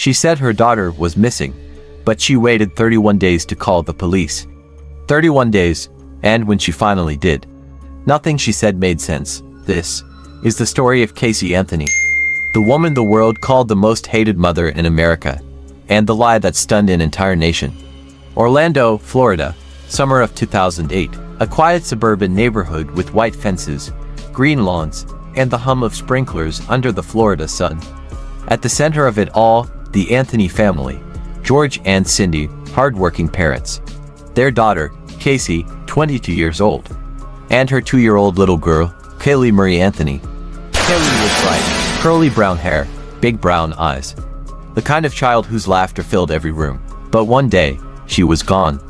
She said her daughter was missing, but she waited 31 days to call the police. 31 days, and when she finally did, nothing she said made sense. This is the story of Caylee Anthony, the woman the world called the most hated mother in America, and the lie that stunned an entire nation. Orlando, Florida, summer of 2008, a quiet suburban neighborhood with white fences, green lawns, and the hum of sprinklers under the Florida sun. At the center of it all, the Anthony family, George and Cindy, hardworking parents. Their daughter, Caylee, 22 years old, and her 2-year-old little girl, Caylee Marie Anthony. Caylee was bright, curly brown hair, big brown eyes. The kind of child whose laughter filled every room. But one day, she was gone.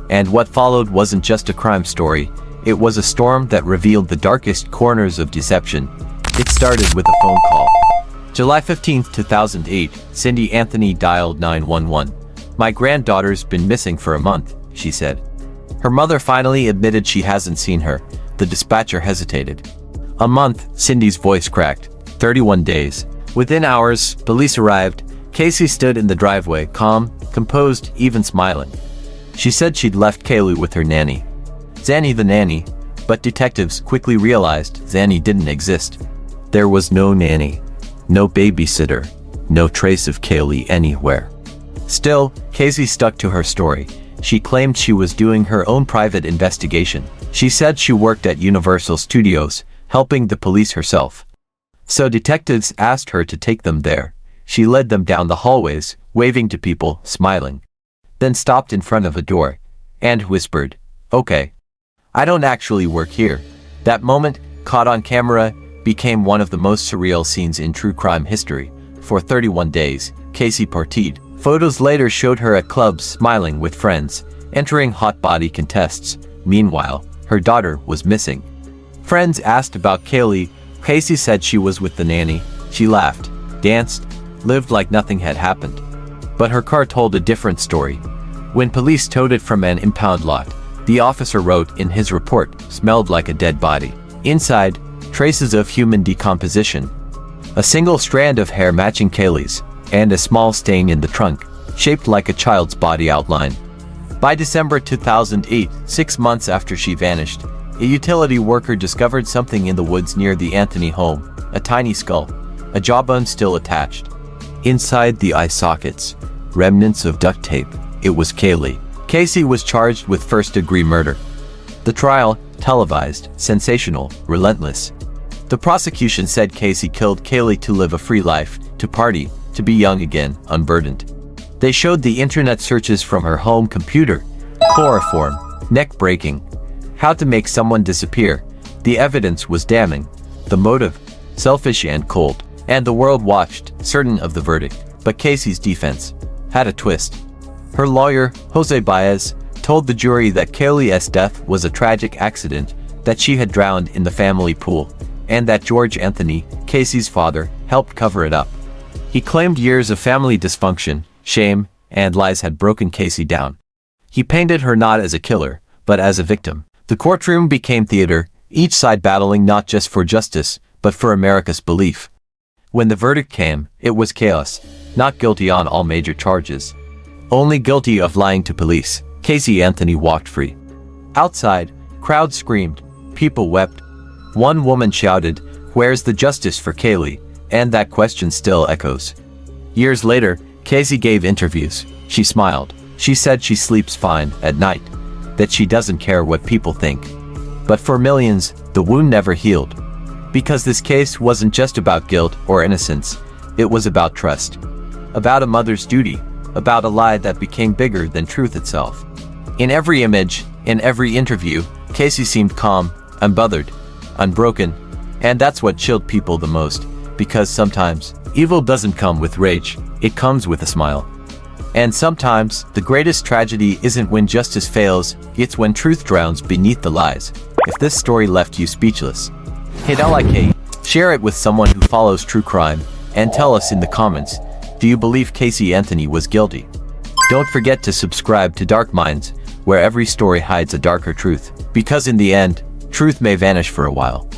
And what followed wasn't just a crime story, it was a storm that revealed the darkest corners of deception. It started with a phone call. July 15, 2008, Cindy Anthony dialed 911. "My granddaughter's been missing for a month," she said. Her mother finally admitted she hasn't seen her. The dispatcher hesitated. "A month," Cindy's voice cracked. 31 days. Within hours, police arrived. Caylee stood in the driveway, calm, composed, even smiling. She said she'd left Caylee with her nanny, Zanny the nanny, but detectives quickly realized Zanny didn't exist. There was no nanny, no babysitter, no trace of Caylee anywhere. Still, Caylee stuck to her story. She claimed she was doing her own private investigation. She said she worked at Universal Studios, helping the police herself. So detectives asked her to take them there. She led them down the hallways, waving to people, smiling. Then stopped in front of a door, and whispered, "Okay. I don't actually work here." That moment, caught on camera, became one of the most surreal scenes in true crime history. For 31 days, Caylee partied. Photos later showed her at clubs smiling with friends, entering hot body contests. Meanwhile, her daughter was missing. Friends asked about Caylee. Caylee said she was with the nanny. She laughed, danced, lived like nothing had happened. But her car told a different story. When police towed it from an impound lot, the officer wrote in his report, "Smelled like a dead body. Inside, traces of human decomposition. A single strand of hair matching Caylee's, and a small stain in the trunk, shaped like a child's body outline." By December 2008, 6 months after she vanished, a utility worker discovered something in the woods near the Anthony home, a tiny skull, a jawbone still attached. Inside the eye sockets, remnants of duct tape. It was Caylee. Caylee was charged with first-degree murder. The trial, televised, sensational, relentless. The prosecution said Caylee killed Caylee to live a free life, to party, to be young again, unburdened. They showed the internet searches from her home computer, chloroform, neck breaking, how to make someone disappear. The evidence was damning. The motive, selfish and cold. And the world watched, certain of the verdict. But Caylee's defense had a twist. Her lawyer, Jose Baez, told the jury that Caylee's death was a tragic accident, that she had drowned in the family pool, and that George Anthony, Caylee's father, helped cover it up. He claimed years of family dysfunction, shame, and lies had broken Caylee down. He painted her not as a killer, but as a victim. The courtroom became theater, each side battling not just for justice, but for America's belief. When the verdict came, it was chaos. Not guilty on all major charges. Only guilty of lying to police. Caylee Anthony walked free. Outside, crowds screamed. People wept. One woman shouted, "Where's the justice for Caylee?" And that question still echoes. Years later, Caylee gave interviews. She smiled. She said she sleeps fine at night, that she doesn't care what people think. But for millions, the wound never healed. Because this case wasn't just about guilt or innocence, it was about trust. About a mother's duty, about a lie that became bigger than truth itself. In every image, in every interview, Caylee seemed calm, unbothered, unbroken, and that's what chilled people the most, because sometimes, evil doesn't come with rage, it comes with a smile. And sometimes, the greatest tragedy isn't when justice fails, it's when truth drowns beneath the lies. If this story left you speechless, hit like, share it with someone who follows true crime, and tell us in the comments, do you believe Caylee Anthony was guilty? Don't forget to subscribe to Dark Minds, where every story hides a darker truth. Because in the end, truth may vanish for a while.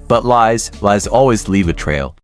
But lies always leave a trail.